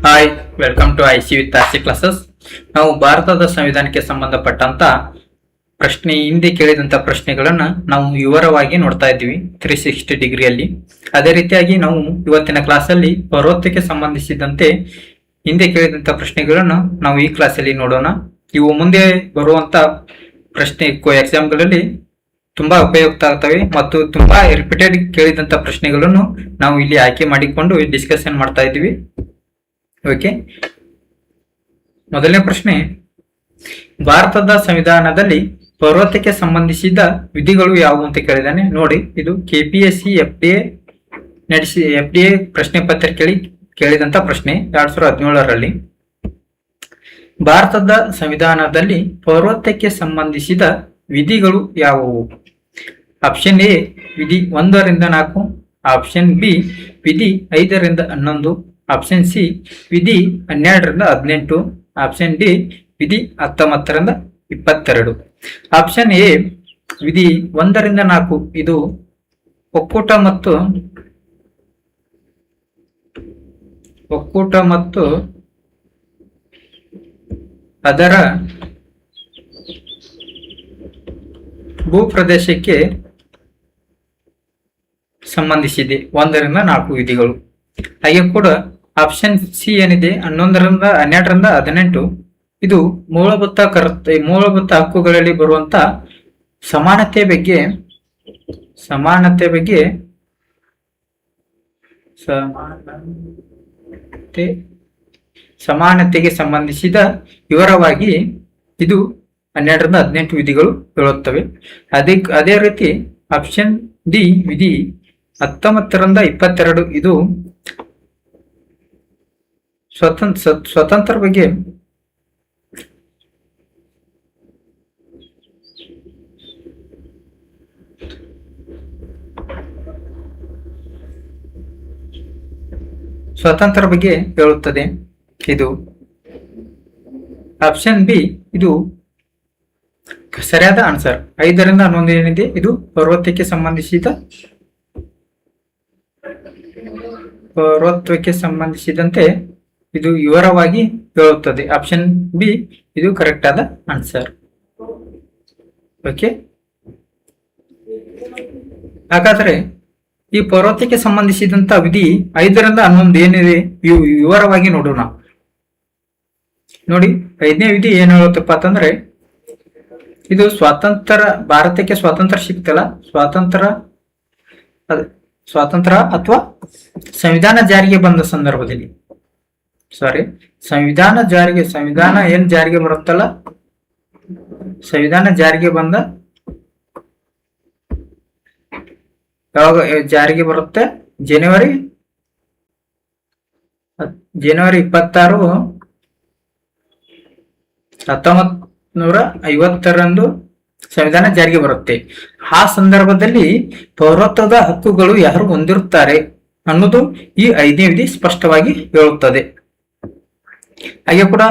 Hi, welcome to IC with RC classes. ನಾವು ಭಾರತದ ಸಂವಿಧಾನಕ್ಕೆ ಸಂಬಂಧಪಟ್ಟಂತ ಹಿಂದೆ ಕೇಳಿದಂತ ಪ್ರಶ್ನೆಗಳನ್ನ ನಾವು ವಿವರವಾಗಿ ನೋಡ್ತಾ ಇದ್ವಿ 360 ಡಿಗ್ರಿಯಲ್ಲಿ. ಅದೇ ರೀತಿಯಾಗಿ ನಾವು ಇವತ್ತಿನ ಕ್ಲಾಸ್ ಅಲ್ಲಿ ಪರ್ವತಕ್ಕೆ ಸಂಬಂಧಿಸಿದಂತೆ ಹಿಂದೆ ಕೇಳಿದಂತ ಪ್ರಶ್ನೆಗಳನ್ನ ನಾವು ಈ ಕ್ಲಾಸ್ ಅಲ್ಲಿ ನೋಡೋಣ. ಇವು ಮುಂದೆ ಬರುವಂತ ಎಕ್ಸಾಮ್ಗಳಲ್ಲಿ ತುಂಬಾ ಉಪಯುಕ್ತ ಆಗ್ತವೆ ಮತ್ತು ತುಂಬಾ ರಿಪೀಟೆಡ್ ಕೇಳಿದಂತ ಪ್ರಶ್ನೆಗಳನ್ನು ನಾವು ಇಲ್ಲಿ ಆಯ್ಕೆ ಮಾಡಿಕೊಂಡು ಡಿಸ್ಕಷನ್ ಮಾಡ್ತಾ ಇದ್ವಿ. ಓಕೆ, ಮೊದಲನೇ ಪ್ರಶ್ನೆ, ಭಾರತದ ಸಂವಿಧಾನದಲ್ಲಿ ಪರ್ವತಕ್ಕೆ ಸಂಬಂಧಿಸಿದ ವಿಧಿಗಳು ಯಾವುವು ಅಂತ ಕೇಳಿದಾನೆ. ನೋಡಿ, ಇದು ಕೆಪಿಎಸ್ಸಿ ಎಫ್ಡಿಎ ಪ್ರಶ್ನೆ ಪತ್ರಿಕೆಯಲ್ಲಿ ಕೇಳಿದಂತ ಪ್ರಶ್ನೆ 2017ರಲ್ಲಿ. ಭಾರತದ ಸಂವಿಧಾನದಲ್ಲಿ ಪರ್ವತಕ್ಕೆ ಸಂಬಂಧಿಸಿದ ವಿಧಿಗಳು ಯಾವುವು? ಆಪ್ಷನ್ ಎ ವಿಧಿ 1ರಿಂದ 4, ಆಪ್ಷನ್ ಬಿ ವಿಧಿ 5ರಿಂದ 11, ಆಪ್ಷನ್ ಸಿ ವಿಧಿ 12ರಿಂದ 18, ಆಪ್ಷನ್ ಡಿ ವಿಧಿ 19ರಿಂದ 22. ಆಪ್ಷನ್ ಎ ವಿಧಿ 1ರಿಂದ 4 ಇದು ಒಕ್ಕೂಟ ಮತ್ತು ಅದರ ಭೂಪ್ರದೇಶಕ್ಕೆ ಸಂಬಂಧಿಸಿದೆ 1ರಿಂದ 4 ವಿಧಿಗಳು. ಹಾಗೆ ಕೂಡ ಆಪ್ಷನ್ ಸಿ ಏನಿದೆ 11ರಿಂದ 12ರಿಂದ 18 ಇದು ಮೂಲಭೂತ ಹಕ್ಕುಗಳಲ್ಲಿ ಬರುವಂತ ಸಮಾನತೆಗೆ ಸಂಬಂಧಿಸಿದ ವಿವರವಾಗಿ ಇದು 12ರಿಂದ 18 ವಿಧಿಗಳು ಹೇಳುತ್ತವೆ. ಅದೇ ರೀತಿ ಆಪ್ಷನ್ ಡಿ ವಿಧಿ 19ರಿಂದ 22 ಇದು ಸ್ವತಂತ್ರ ಬಗ್ಗೆ ಹೇಳುತ್ತದೆ. ಇದು ಆಪ್ಷನ್ ಬಿ ಇದು ಸರಿಯಾದ ಆನ್ಸರ್. 5ರಿಂದ 11 ಏನಿದೆ ಇದು ಪರ್ವತಕ್ಕೆ ಸಂಬಂಧಿಸಿದಂತೆ ಇದು ವಿವರವಾಗಿ ಹೇಳುತ್ತದೆ. ಆಪ್ಷನ್ ಬಿ ಇದು ಕರೆಕ್ಟ್ ಆದ ಆನ್ಸರ್. ಓಕೆ, ಹಾಗಾದ್ರೆ ಈ ಪರ್ವತಕ್ಕೆ ಸಂಬಂಧಿಸಿದಂತ ವಿಧಿ 5ರಿಂದ 11 ಏನಿದೆ ವಿವರವಾಗಿ ನೋಡೋಣ. ನೋಡಿ, 5ನೇ ವಿಧಿ ಏನ್ ಹೇಳುತ್ತಪ್ಪ ಅಂತಂದ್ರೆ, ಇದು ಭಾರತಕ್ಕೆ ಸ್ವಾತಂತ್ರ್ಯ ಸಿಕ್ತಲ್ಲ, ಸ್ವಾತಂತ್ರ್ಯ ಅಥವಾ ಸಂವಿಧಾನ ಜಾರಿಗೆ ಬಂದ ಸಂದರ್ಭದಲ್ಲಿ, ಸಂವಿಧಾನ ಏನ್ ಜಾರಿಗೆ ಬರುತ್ತಲ್ಲ, ಸಂವಿಧಾನ ಜಾರಿಗೆ ಬಂದ ಯಾವಾಗ ಜಾರಿಗೆ ಬರುತ್ತೆ? ಜನವರಿ 26, 1950ರಂದು ಸಂವಿಧಾನ ಜಾರಿಗೆ ಬರುತ್ತೆ. ಆ ಸಂದರ್ಭದಲ್ಲಿ ಪೌರತ್ವದ ಹಕ್ಕುಗಳು ಯಾರು ಹೊಂದಿರುತ್ತಾರೆ ಅನ್ನೋದು ಈ 5ನೇ ವಿಧಿ ಸ್ಪಷ್ಟವಾಗಿ ಹೇಳುತ್ತದೆ. ಹಾಗೆ ಕೂಡ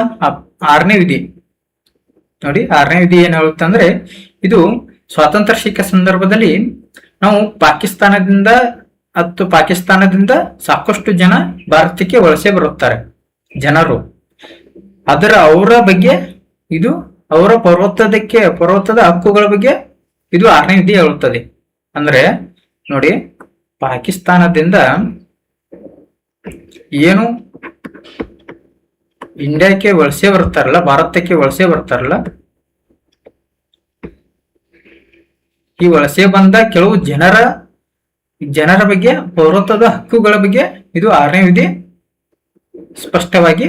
6ನೇ ವಿಧಿ ನೋಡಿ, 6ನೇ ವಿಧಿ ಏನ್ ಹೇಳುತ್ತೆ ಅಂದ್ರೆ, ಇದು ಸ್ವಾತಂತ್ರ್ಯ ಸಿಕ್ಕ ಸಂದರ್ಭದಲ್ಲಿ ನಾವು ಪಾಕಿಸ್ತಾನದಿಂದ ಸಾಕಷ್ಟು ಜನ ಭಾರತಕ್ಕೆ ವಲಸೆ ಬರುತ್ತಾರೆ ಜನರು. ಅವರ ಬಗ್ಗೆ ಇದು ಅವರ ಪರ್ವತದ ಹಕ್ಕುಗಳ ಬಗ್ಗೆ ಇದು 6ನೇ ವಿಧಿ ಹೇಳುತ್ತದೆ. ಅಂದ್ರೆ ನೋಡಿ, ಪಾಕಿಸ್ತಾನದಿಂದ ಏನು ಇಂಡಿಯಾಕ್ಕೆ ವಲಸೆ ಬರ್ತಾರಲ್ಲ, ಭಾರತಕ್ಕೆ ವಲಸೆ ಬರ್ತಾರಲ್ಲ, ಈ ವಲಸೆ ಬಂದ ಕೆಲವು ಜನರ ಬಗ್ಗೆ ಪೌರತ್ವದ ಹಕ್ಕುಗಳ ಬಗ್ಗೆ ಇದು 6ನೇ ವಿಧಿ ಸ್ಪಷ್ಟವಾಗಿ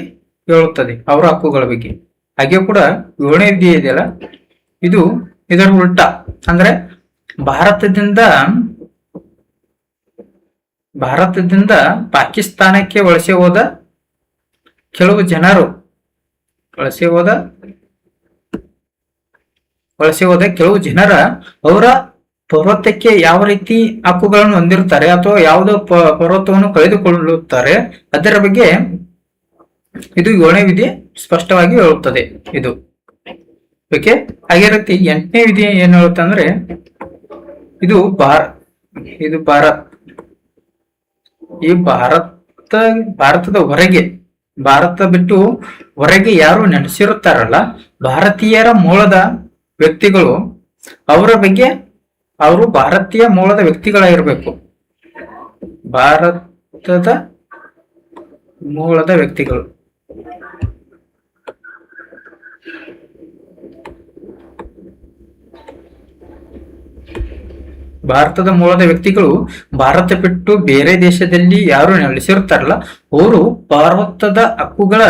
ಹೇಳುತ್ತದೆ, ಅವರ ಹಕ್ಕುಗಳ ಬಗ್ಗೆ. ಹಾಗೆ ಕೂಡ 7ನೇ ವಿಧಿ ಇದೆಯಲ್ಲ, ಇದು ಇದರ ಉಲ್ಟಾ. ಅಂದ್ರೆ ಭಾರತದಿಂದ ಪಾಕಿಸ್ತಾನಕ್ಕೆ ವಲಸೆ ಹೋದ ಕೆಲವು ಜನರು ಅವರ ಪರ್ವತಕ್ಕೆ ಯಾವ ರೀತಿ ಹಕ್ಕುಗಳನ್ನು ಹೊಂದಿರುತ್ತಾರೆ ಅಥವಾ ಯಾವುದೋ ಪರ್ವತವನ್ನು ಕಳೆದುಕೊಳ್ಳುತ್ತಾರೆ, ಅದರ ಬಗ್ಗೆ ಇದು 7ನೇ ವಿಧಿ ಸ್ಪಷ್ಟವಾಗಿ ಹೇಳುತ್ತದೆ. ಇದು ಓಕೆ. ಹಾಗೆ ರೀತಿ 8ನೇ ವಿಧಿ ಏನ್ ಹೇಳುತ್ತೆ ಅಂದ್ರೆ, ಇದು ಭಾರತದ ಹೊರಗೆ ಭಾರತ ಬಿಟ್ಟು ಹೊರಗೆ ಯಾರು ನೆಲೆಸಿರುತ್ತಾರಲ್ಲ, ಭಾರತೀಯರ ಮೂಲದ ವ್ಯಕ್ತಿಗಳು, ಅವರ ಬಗ್ಗೆ ಅವರು ಭಾರತೀಯ ಮೂಲದ ವ್ಯಕ್ತಿಗಳಾಗಿರ್ಬೇಕು. ಭಾರತದ ಮೂಲದ ವ್ಯಕ್ತಿಗಳು. ಭಾರತದ ಮೂಲದ ವ್ಯಕ್ತಿಗಳು ಭಾರತ ಬಿಟ್ಟು ಬೇರೆ ದೇಶದಲ್ಲಿ ಯಾರು ನೆಲೆಸಿರುತ್ತಾರಲ್ಲ, ಅವರು ಭಾರತದ ಹಕ್ಕುಗಳ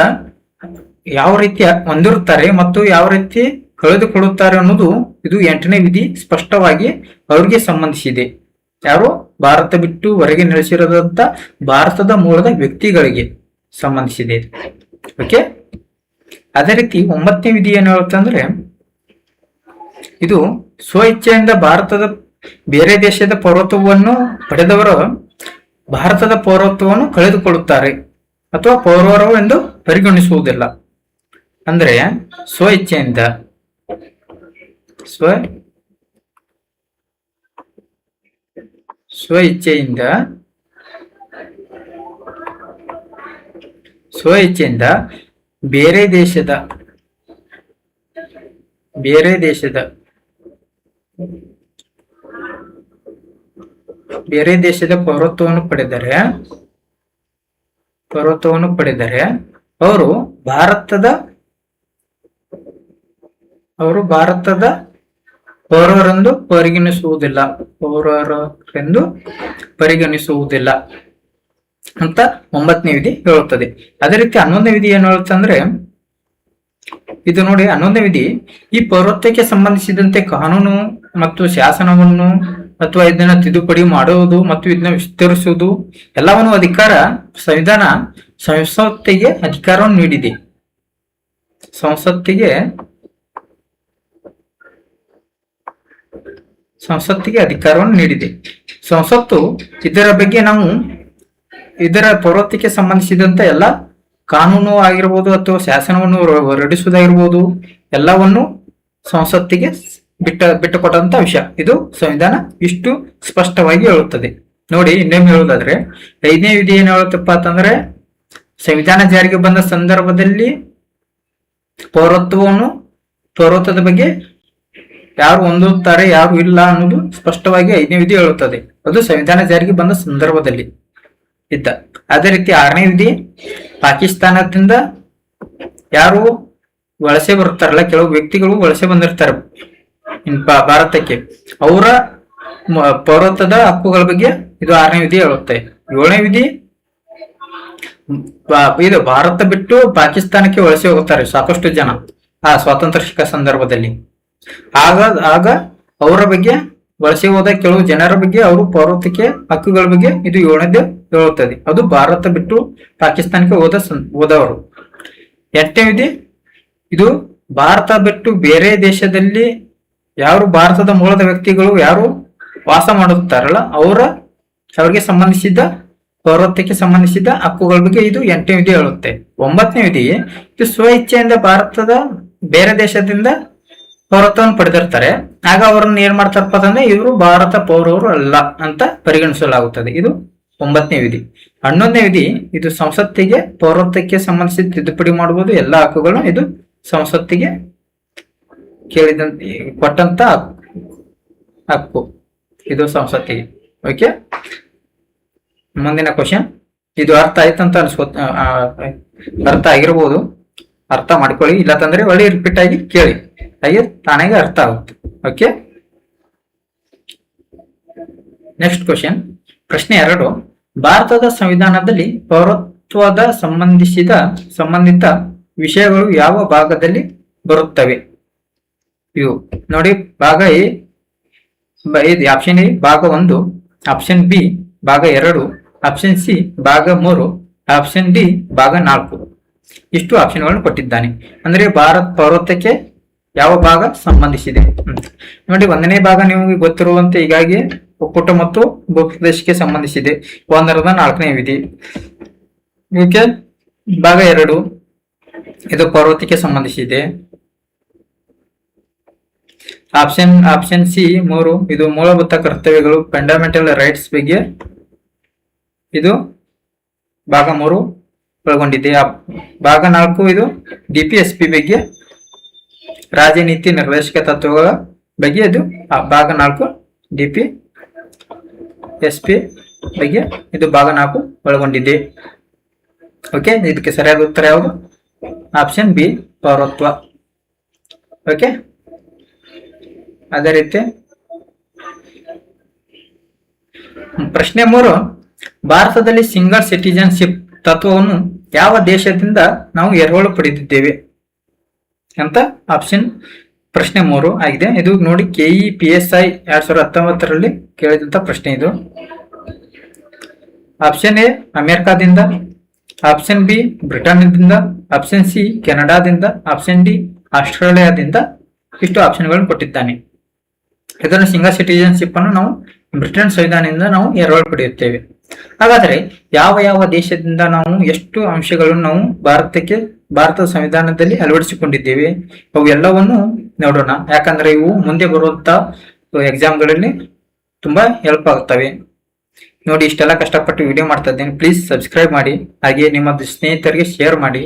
ಯಾವ ರೀತಿ ಹೊಂದಿರುತ್ತಾರೆ ಮತ್ತು ಯಾವ ರೀತಿ ಕಳೆದುಕೊಳ್ಳುತ್ತಾರೆ ಅನ್ನೋದು ಇದು 8ನೇ ವಿಧಿ ಸ್ಪಷ್ಟವಾಗಿ ಅವರಿಗೆ ಸಂಬಂಧಿಸಿದೆ. ಯಾರು ಭಾರತ ಬಿಟ್ಟು ಹೊರಗೆ ನೆಲೆಸಿರೋದಂತ ಭಾರತದ ಮೂಲದ ವ್ಯಕ್ತಿಗಳಿಗೆ ಸಂಬಂಧಿಸಿದೆ. ಓಕೆ, ಅದೇ ರೀತಿ 9ನೇ ವಿಧಿ ಏನು ಹೇಳುತ್ತಂದ್ರೆ, ಇದು ಸ್ವ ಇಚ್ಛೆಯಿಂದ ಭಾರತದ ಬೇರೆ ದೇಶದ ಪೌರತ್ವವನ್ನು ಪಡೆದವರು ಭಾರತದ ಪೌರತ್ವವನ್ನು ಕಳೆದುಕೊಳ್ಳುತ್ತಾರೆ ಅಥವಾ ಪೌರರು ಎಂದು ಪರಿಗಣಿಸುವುದಿಲ್ಲ. ಅಂದ್ರೆ ಸ್ವ ಇಚ್ಛೆಯಿಂದ ಸ್ವ ಇಚ್ಛೆಯಿಂದ ಬೇರೆ ದೇಶದ ಪೌರತ್ವವನ್ನು ಪಡೆದರೆ ಅವರು ಭಾರತದ ಪೌರರೆಂದು ಪರಿಗಣಿಸುವುದಿಲ್ಲ ಅಂತ 9ನೇ ವಿಧಿ ಹೇಳುತ್ತದೆ. ಅದೇ ರೀತಿ 11ನೇ ವಿಧಿ ಏನು ಹೇಳುತ್ತಂದ್ರೆ, ಇದು ನೋಡಿ 11ನೇ ವಿಧಿ, ಈ ಪೌರತ್ವಕ್ಕೆ ಸಂಬಂಧಿಸಿದಂತೆ ಕಾನೂನು ಮತ್ತು ಶಾಸನವನ್ನು ಅಥವಾ ಇದನ್ನ ತಿದ್ದುಪಡಿ ಮಾಡುವುದು ಮತ್ತು ಇದನ್ನ ವಿಸ್ತರಿಸುವುದು ಎಲ್ಲವನ್ನು ಸಂವಿಧಾನ ಸಂಸತ್ತಿಗೆ ಅಧಿಕಾರವನ್ನು ನೀಡಿದೆ. ಸಂಸತ್ತಿಗೆ ಅಧಿಕಾರವನ್ನು ನೀಡಿದೆ. ಸಂಸತ್ತು ಇದರ ಪೌರತ್ವಕ್ಕೆ ಸಂಬಂಧಿಸಿದಂತ ಎಲ್ಲ ಕಾನೂನು ಆಗಿರ್ಬೋದು ಅಥವಾ ಶಾಸನವನ್ನು ಹೊರಡಿಸುವುದಾಗಿರ್ಬೋದು ಎಲ್ಲವನ್ನು ಸಂಸತ್ತಿಗೆ ಬಿಟ್ಟುಕೊಟ್ಟಂತ ವಿಷಯ. ಇದು ಸಂವಿಧಾನ ಇಷ್ಟು ಸ್ಪಷ್ಟವಾಗಿ ಹೇಳುತ್ತದೆ. ನೋಡಿ, ಇನ್ನೊಮ್ಮೆ ಹೇಳುವುದಾದ್ರೆ 5ನೇ ವಿಧಿ ಏನ್ ಹೇಳುತ್ತಪ್ಪ ಅಂತಂದ್ರೆ, ಸಂವಿಧಾನ ಜಾರಿಗೆ ಬಂದ ಸಂದರ್ಭದಲ್ಲಿ ಪೌರತ್ವದ ಬಗ್ಗೆ ಯಾರು ಹೊಂದುತ್ತಾರೆ ಯಾರು ಇಲ್ಲ ಅನ್ನೋದು ಸ್ಪಷ್ಟವಾಗಿ 5ನೇ ವಿಧಿ ಹೇಳುತ್ತದೆ. ಅದು ಸಂವಿಧಾನ ಜಾರಿಗೆ ಬಂದ ಸಂದರ್ಭದಲ್ಲಿ ಇದ್ದ. ಅದೇ ರೀತಿ 6ನೇ ವಿಧಿ, ಪಾಕಿಸ್ತಾನದಿಂದ ಯಾರು ವಲಸೆ ಬರುತ್ತಾರಲ್ಲ, ಕೆಲವು ವ್ಯಕ್ತಿಗಳು ವಲಸೆ ಬಂದಿರ್ತಾರೆ ಭಾರತಕ್ಕೆ, ಅವರ ಪೌರತ್ವದ ಹಕ್ಕುಗಳ ಬಗ್ಗೆ ಇದು 6ನೇ ವಿಧಿ ಹೇಳುತ್ತೆ. 7ನೇ ವಿಧಿ, ಇದು ಭಾರತ ಬಿಟ್ಟು ಪಾಕಿಸ್ತಾನಕ್ಕೆ ವಲಸೆ ಹೋಗುತ್ತಾರೆ ಸಾಕಷ್ಟು ಜನ ಆ ಸ್ವಾತಂತ್ರ್ಯ ಸಿಕ್ಕ ಸಂದರ್ಭದಲ್ಲಿ. ಆಗ ಅವರ ಬಗ್ಗೆ ವಲಸೆ ಹೋದ ಕೆಲವು ಜನರ ಬಗ್ಗೆ ಅವರು ಪೌರತ್ವಕ್ಕೆ ಹಕ್ಕುಗಳ ಬಗ್ಗೆ ಇದು 7ನೇದು ಹೇಳುತ್ತದೆ. ಅದು ಭಾರತ ಬಿಟ್ಟು ಪಾಕಿಸ್ತಾನಕ್ಕೆ ಹೋದವರು. 8ನೇ ವಿಧಿ, ಇದು ಭಾರತ ಬಿಟ್ಟು ಬೇರೆ ದೇಶದಲ್ಲಿ ಯಾರು ಭಾರತದ ಮೂಲದ ವ್ಯಕ್ತಿಗಳು ಯಾರು ವಾಸ ಮಾಡುತ್ತಾರಲ್ಲ ಅವರಿಗೆ ಸಂಬಂಧಿಸಿದ ಪೌರತ್ವಕ್ಕೆ ಸಂಬಂಧಿಸಿದ ಹಕ್ಕುಗಳ ಬಗ್ಗೆ ಇದು 8ನೇ ವಿಧಿ ಹೇಳುತ್ತೆ. 9ನೇ ವಿಧಿ, ಇದು ಸ್ವ ಇಚ್ಛೆಯಿಂದ ಭಾರತದ ಬೇರೆ ದೇಶದಿಂದ ಪೌರತ್ವವನ್ನು ಪಡೆದಿರ್ತಾರೆ. ಆಗ ಅವರನ್ನು ಏನ್ ಮಾಡ್ತಾರಪ್ಪ ಅಂತಂದ್ರೆ, ಇವರು ಭಾರತ ಪೌರರು ಅಲ್ಲ ಅಂತ ಪರಿಗಣಿಸಲಾಗುತ್ತದೆ. ಇದು 9ನೇ ವಿಧಿ. 11ನೇ ವಿಧಿ, ಇದು ಸಂಸತ್ತಿಗೆ ಪೌರತ್ವಕ್ಕೆ ಸಂಬಂಧಿಸಿದ ತಿದ್ದುಪಡಿ ಮಾಡಬಹುದು ಎಲ್ಲ ಹಕ್ಕುಗಳು ಇದು ಸಂಸತ್ತಿಗೆ ಕೊಟ್ಟಂತ ಹಕ್ಕು ಇದು ಸಂಸತ್ತಿಗೆ. ಓಕೆ, ಮುಂದಿನ ಕ್ವಶನ್. ಇದು ಅರ್ಥ ಆಯ್ತಂತ ಅರ್ಥ ಆಗಿರ್ಬೋದು, ಅರ್ಥ ಮಾಡ್ಕೊಳ್ಳಿ. ಇಲ್ಲಂತಂದ್ರೆ ಒಳ್ಳೆ ರಿಪೀಟ್ ಆಗಿ ಕೇಳಿ, ಹಾಗೆ ತಾನಾಗೆ ಅರ್ಥ ಆಗುತ್ತೆ. Okay, next question. ಪ್ರಶ್ನೆ 2, ಭಾರತದ ಸಂವಿಧಾನದಲ್ಲಿ ಪೌರತ್ವದ ಸಂಬಂಧಿತ ವಿಷಯಗಳು ಯಾವ ಭಾಗದಲ್ಲಿ ಬರುತ್ತವೆ? ಇವು ನೋಡಿ, ಭಾಗ ಎ ಆಪ್ಷನ್ ಎ ಭಾಗ 1, ಆಪ್ಷನ್ ಬಿ ಭಾಗ 2, ಆಪ್ಷನ್ ಸಿ ಭಾಗ 3, ಆಪ್ಷನ್ ಡಿ ಭಾಗ 4. ಇಷ್ಟು ಆಪ್ಷನ್ಗಳನ್ನು ಕೊಟ್ಟಿದ್ದಾನೆ. ಅಂದ್ರೆ ಭಾರತ ಪೌರತ್ವಕ್ಕೆ ಯಾವ ಭಾಗ ಸಂಬಂಧಿಸಿದೆ ನೋಡಿ. 1ನೇ ಭಾಗ ನಿಮಗೆ ಗೊತ್ತಿರುವಂತೆ ಹೀಗಾಗಿ ಒಕ್ಕೂಟ ಮತ್ತು ಭೂಪ್ರದೇಶಕ್ಕೆ ಸಂಬಂಧಿಸಿದೆ. 4ನೇ ವಿಧಿ. ಓಕೆ, ಭಾಗ 2 ಇದು ಪೌರತ್ವಕ್ಕೆ ಸಂಬಂಧಿಸಿದೆ. ಆಪ್ಷನ್ ಸಿ 3 ಇದು ಮೂಲಭೂತ ಕರ್ತವ್ಯಗಳು ಫಂಡಮೆಂಟಲ್ ರೈಟ್ಸ್ ಬಗ್ಗೆ, ಇದು ಭಾಗ 3. ಒಳಗೊಂಡಿದೆ. ಭಾಗ 4 ಇದು DPSP ಬಗ್ಗೆ, ರಾಜನೀತಿ ನಿರ್ದೇಶಕ ತತ್ವಗಳ ಬಗ್ಗೆ. ಇದು ಭಾಗ 4 DPSP ಬಗ್ಗೆ, ಇದು ಭಾಗ 4 ಒಳಗೊಂಡಿದೆ. ಓಕೆ, ಇದಕ್ಕೆ ಸರಿಯಾದ ಉತ್ತರ ಯಾವುದು? ಆಪ್ಷನ್ ಬಿ, ಪೌರತ್ವ. ಓಕೆ, ಅದೇ ರೀತಿ ಪ್ರಶ್ನೆ 3, ಭಾರತದಲ್ಲಿ ಸಿಂಗಲ್ ಸಿಟಿಜನ್ಶಿಪ್ ತತ್ವವನ್ನು ಯಾವ ದೇಶದಿಂದ ನಾವು ಎರವಲು ಪಡೆದಿದ್ದೇವೆ ಅಂತ ಆಪ್ಷನ್ ಪ್ರಶ್ನೆ 3 ಆಗಿದೆ. ಇದು ನೋಡಿ KE PSI 2019ರಲ್ಲಿ ಕೇಳಿದಂತ ಪ್ರಶ್ನೆ ಇದು. ಆಪ್ಷನ್ ಎ ಅಮೆರಿಕಾದಿಂದ, ಆಪ್ಷನ್ ಬಿ ಬ್ರಿಟನ್ನಿಂದ, ಆಪ್ಷನ್ ಸಿ ಕೆನಡಾದಿಂದ, ಆಪ್ಷನ್ ಡಿ ಆಸ್ಟ್ರೇಲಿಯಾದಿಂದ. ಇಷ್ಟು ಆಪ್ಷನ್ಗಳನ್ನು ಕೊಟ್ಟಿದ್ದಾನೆ. ಇದನ್ನು ಸಿಂಗಲ್ ಸಿಟಿಜನ್ಶಿಪ್ ಅನ್ನು ನಾವು ಬ್ರಿಟನ್ ಸಂವಿಧಾನದಿಂದ ನಾವು ಎರವಲು ಪಡೆಯುತ್ತೇವೆ. ಹಾಗಾದ್ರೆ ಯಾವ ಯಾವ ದೇಶದಿಂದ ನಾವು ಎಷ್ಟು ಅಂಶಗಳನ್ನು ನಾವು ಭಾರತದ ಸಂವಿಧಾನದಲ್ಲಿ ಅಳವಡಿಸಿಕೊಂಡಿದ್ದೇವೆ ಅವು ಎಲ್ಲವನ್ನು ನೋಡೋಣ. ಯಾಕಂದ್ರೆ ಇವು ಮುಂದೆ ಬರುವಂತ ಎಕ್ಸಾಮ್ಗಳಲ್ಲಿ ತುಂಬಾ ಹೆಲ್ಪ್ ಆಗುತ್ತವೆ. ನೋಡಿ, ಇಷ್ಟೆಲ್ಲ ಕಷ್ಟಪಟ್ಟು ವಿಡಿಯೋ ಮಾಡ್ತಾ ಇದ್ದೇನೆ. ಪ್ಲೀಸ್ ಸಬ್ಸ್ಕ್ರೈಬ್ ಮಾಡಿ, ಹಾಗೆ ನಿಮ್ಮ ಸ್ನೇಹಿತರಿಗೆ ಶೇರ್ ಮಾಡಿ.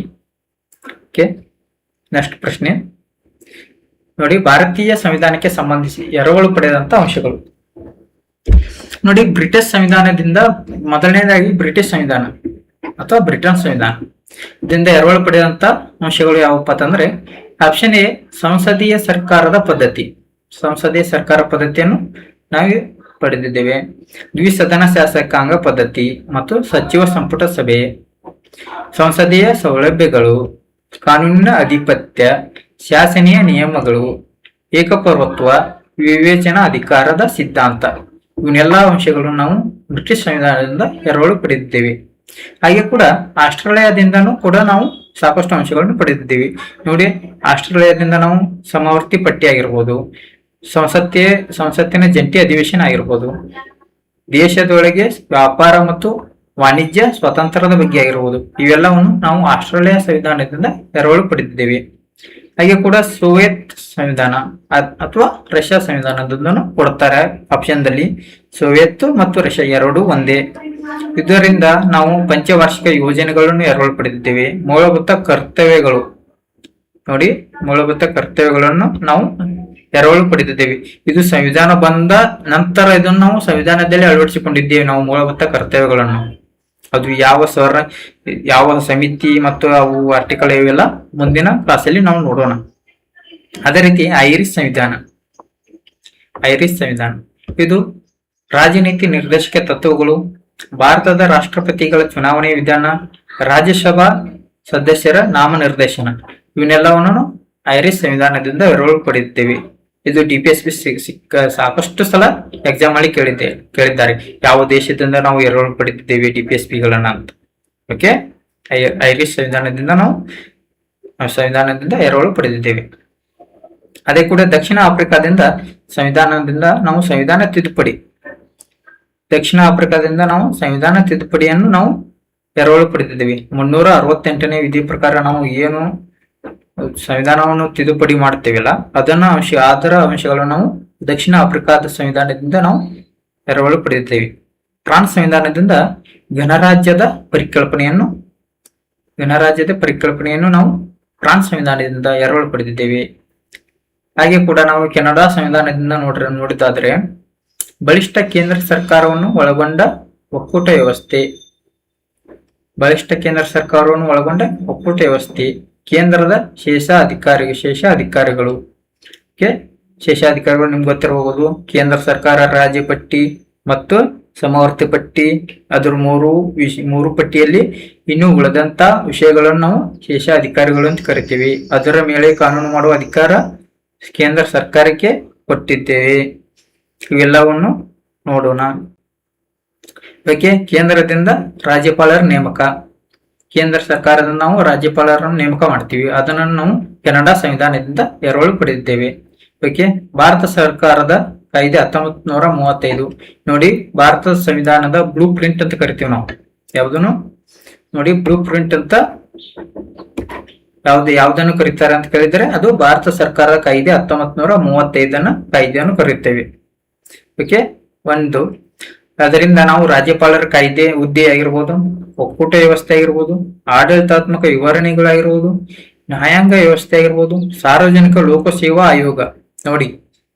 ಓಕೆ, ನೆಕ್ಸ್ಟ್ ಪ್ರಶ್ನೆ ನೋಡಿ, ಭಾರತೀಯ ಸಂವಿಧಾನಕ್ಕೆ ಸಂಬಂಧಿಸಿ ಎರವಲು ಪಡೆದಂತ ಅಂಶಗಳು. ನೋಡಿ, ಬ್ರಿಟಿಷ್ ಸಂವಿಧಾನದಿಂದ ಮೊದಲನೇದಾಗಿ ಬ್ರಿಟಿಷ್ ಸಂವಿಧಾನ ಅಥವಾ ಬ್ರಿಟನ್ ಸಂವಿಧಾನ ಇದರಿಂದ ಎರವಲು ಪಡೆದಂತ ಅಂಶಗಳು ಯಾವಪ್ಪ ಅಂತಂದ್ರೆ, ಆಪ್ಷನ್ ಎ ಸಂಸದೀಯ ಸರ್ಕಾರದ ಪದ್ಧತಿ. ಸಂಸದೀಯ ಸರ್ಕಾರ ಪದ್ಧತಿಯನ್ನು ನಾವು ಪಡೆದಿದ್ದೇವೆ. ದ್ವಿಸದನ ಶಾಸಕಾಂಗ ಪದ್ಧತಿ ಮತ್ತು ಸಚಿವ ಸಂಪುಟ ಸಭೆ, ಸಂಸದೀಯ ಸೌಲಭ್ಯಗಳು, ಕಾನೂನಿನ ಅಧಿಪತ್ಯ, ಶಾಸನೀಯ ನಿಯಮಗಳು, ಏಕಪೌರತ್ವ, ವಿವೇಚನಾ ಅಧಿಕಾರದ ಸಿದ್ಧಾಂತ. ಇವನ್ನೆಲ್ಲ ಅಂಶಗಳನ್ನು ನಾವು ಬ್ರಿಟಿಷ್ ಸಂವಿಧಾನದಿಂದ ಎರವಲು ಪಡೆದಿದ್ದೇವೆ. ಹಾಗೆ ಕೂಡ ಆಸ್ಟ್ರೇಲಿಯಾದಿಂದನೂ ಕೂಡ ನಾವು ಸಾಕಷ್ಟು ಅಂಶಗಳನ್ನು ಪಡೆದಿದ್ದೇವೆ. ನೋಡಿ, ಆಸ್ಟ್ರೇಲಿಯಾದಿಂದ ನಾವು ಸಮವರ್ತಿ ಪಟ್ಟಿ ಆಗಿರ್ಬೋದು, ಸಂಸತ್ತಿನ ಜಂಟಿ ಅಧಿವೇಶನ ಆಗಿರ್ಬೋದು, ದೇಶದೊಳಗೆ ವ್ಯಾಪಾರ ಮತ್ತು ವಾಣಿಜ್ಯ ಸ್ವಾತಂತ್ರ್ಯದ ಬಗ್ಗೆ ಆಗಿರ್ಬೋದು, ಇವೆಲ್ಲವನ್ನು ನಾವು ಆಸ್ಟ್ರೇಲಿಯಾ ಸಂವಿಧಾನದಿಂದ ಎರವಲು ಪಡೆದಿದ್ದೇವೆ. ಹಾಗೆ ಕೂಡ ಸೋವಿಯತ್ ಸಂವಿಧಾನ ಅಥವಾ ರಷ್ಯಾ ಸಂವಿಧಾನದಿಂದನೂ ಕೊಡ್ತಾರೆ ಆಪ್ಷನ್ದಲ್ಲಿ. ಸೋವಿಯತ್ ಮತ್ತು ರಷ್ಯಾ ಎರಡೂ ಒಂದೇ. ಇದರಿಂದ ನಾವು ಪಂಚವಾರ್ಷಿಕ ಯೋಜನೆಗಳನ್ನು ಎರವಲು ಪಡೆದಿದ್ದೇವೆ. ಮೂಲಭೂತ ಕರ್ತವ್ಯಗಳು ನೋಡಿ, ಮೂಲಭೂತ ಕರ್ತವ್ಯಗಳನ್ನು ನಾವು ಎರವಲು ಪಡೆದಿದ್ದೇವೆ. ಇದು ಸಂವಿಧಾನ ಬಂದ ನಂತರ ಇದನ್ನು ನಾವು ಸಂವಿಧಾನದಲ್ಲಿ ಅಳವಡಿಸಿಕೊಂಡಿದ್ದೇವೆ. ನಾವು ಮೂಲಭೂತ ಕರ್ತವ್ಯಗಳನ್ನು ಅದು ಯಾವ ಸಮಿತಿ ಮತ್ತು ಅವು ಆರ್ಟಿಕಲ್ ಇವೆಲ್ಲ ಮುಂದಿನ ಕ್ಲಾಸಲ್ಲಿ ನಾವು ನೋಡೋಣ. ಅದೇ ರೀತಿ ಐರಿಷ್ ಸಂವಿಧಾನ ಇದು ರಾಜನೀತಿ ನಿರ್ದೇಶಕ ತತ್ವಗಳು, ಭಾರತದ ರಾಷ್ಟ್ರಪತಿಗಳ ಚುನಾವಣೆ ವಿಧಾನ, ರಾಜ್ಯಸಭಾ ಸದಸ್ಯರ ನಾಮನಿರ್ದೇಶನ, ಇವನ್ನೆಲ್ಲವನ್ನು ಐರಿಷ್ ಸಂವಿಧಾನದಿಂದ ಎರವಲು ಪಡೆದಿದ್ದೇವೆ. ಇದು DPSP ಸಾಕಷ್ಟು ಸಲ ಎಕ್ಸಾಮ್ ಅಲ್ಲಿ ಕೇಳಿದ್ದಾರೆ, ಯಾವ ದೇಶದಿಂದ ನಾವು ಎರವಲು ಪಡೆದಿದ್ದೇವೆ DPSP ಗಳನ್ನ ಅಂತ. ಓಕೆ, ಐರಿಷ್ ಸಂವಿಧಾನದಿಂದ ನಾವು ಎರವಲು ಪಡೆದಿದ್ದೇವೆ. ಅದೇ ಕೂಡ ದಕ್ಷಿಣ ಆಫ್ರಿಕಾದಿಂದ ನಾವು ಸಂವಿಧಾನ ತಿದ್ದುಪಡಿಯನ್ನು ನಾವು ಎರವಲು ಪಡೆದಿದ್ದೇವೆ. 368ನೇ ವಿಧಿ ಪ್ರಕಾರ ನಾವು ಏನು ಸಂವಿಧಾನವನ್ನು ತಿದ್ದುಪಡಿ ಮಾಡ್ತೇವಲ್ಲ ಅದರ ಅಂಶಗಳನ್ನು ನಾವು ದಕ್ಷಿಣ ಆಫ್ರಿಕಾದ ಸಂವಿಧಾನದಿಂದ ನಾವು ಎರವಲು ಪಡೆದಿದ್ದೇವೆ. ಫ್ರಾನ್ಸ್ ಸಂವಿಧಾನದಿಂದ ಗಣರಾಜ್ಯದ ಪರಿಕಲ್ಪನೆಯನ್ನು ನಾವು ಫ್ರಾನ್ಸ್ ಸಂವಿಧಾನದಿಂದ ಎರವಲು ಪಡೆದಿದ್ದೇವೆ. ಹಾಗೆ ಕೂಡ ನಾವು ಕೆನಡಾ ಸಂವಿಧಾನದಿಂದ ನೋಡಿದಾದ್ರೆ ಬಲಿಷ್ಠ ಕೇಂದ್ರ ಸರ್ಕಾರವನ್ನು ಒಳಗೊಂಡ ಒಕ್ಕೂಟ ವ್ಯವಸ್ಥೆ, ಕೇಂದ್ರದ ಶೇಷಾಧಿಕಾರಿಗಳು ನಿಮ್ಗೆ ಗೊತ್ತಿರಬಹುದು. ಕೇಂದ್ರ ಸರ್ಕಾರ ರಾಜ್ಯ ಪಟ್ಟಿ ಮತ್ತು ಸಮವರ್ತಿ ಪಟ್ಟಿ, ಅದ್ರ ಮೂರು ಪಟ್ಟಿಯಲ್ಲಿ ಇನ್ನು ಉಳಿದಂತ ವಿಷಯಗಳನ್ನು ನಾವು ಶೇಷಾಧಿಕಾರಿಗಳು ಅಂತ ಕರಿತೀವಿ. ಅದರ ಮೇಲೆ ಕಾನೂನು ಮಾಡುವ ಅಧಿಕಾರ ಕೇಂದ್ರ ಸರ್ಕಾರಕ್ಕೆ ಕೊಟ್ಟಿದ್ದೇವೆ. ಇವೆಲ್ಲವನ್ನು ನೋಡೋಣ. ಕೇಂದ್ರದಿಂದ ರಾಜ್ಯಪಾಲರ ನೇಮಕ, ಕೇಂದ್ರ ಸರ್ಕಾರದಿಂದ ನಾವು ರಾಜ್ಯಪಾಲರನ್ನು ನೇಮಕ ಮಾಡ್ತೀವಿ. ಅದನ್ನು ನಾವು ಕೆನಡಾ ಸಂವಿಧಾನದಿಂದ ಎರವಲು ಪಡೆದಿದ್ದೇವೆ. ಭಾರತ ಸರ್ಕಾರದ ಕಾಯ್ದೆ 1935 ನೋಡಿ, ಭಾರತದ ಸಂವಿಧಾನದ ಬ್ಲೂ ಪ್ರಿಂಟ್ ಅಂತ ಕರಿತೀವಿ ನಾವು. ಯಾವುದನ್ನು ನೋಡಿ, ಬ್ಲೂ ಪ್ರಿಂಟ್ ಅಂತ ಯಾವ್ದನ್ನು ಕರೀತಾರೆ ಅಂತ ಕೇಳಿದ್ರೆ ಅದು ಭಾರತ ಸರ್ಕಾರದ ಕಾಯ್ದೆ 1935 ಕಾಯ್ದೆಯನ್ನು ಕರೆಯುತ್ತೇವೆ. ಒಂದು ಅದರಿಂದ ನಾವು ರಾಜ್ಯಪಾಲರ ಕಾಯ್ದೆ ಹುದ್ದೆ ಆಗಿರ್ಬೋದು, ಒಕ್ಕೂಟ ವ್ಯವಸ್ಥೆ ಆಗಿರ್ಬೋದು, ಆಡಳಿತಾತ್ಮಕ ವಿವರಣೆಗಳಾಗಿರ್ಬೋದು, ನ್ಯಾಯಾಂಗ ವ್ಯವಸ್ಥೆ ಆಗಿರ್ಬೋದು, ಸಾರ್ವಜನಿಕ ಲೋಕಸೇವಾ ಆಯೋಗ. ನೋಡಿ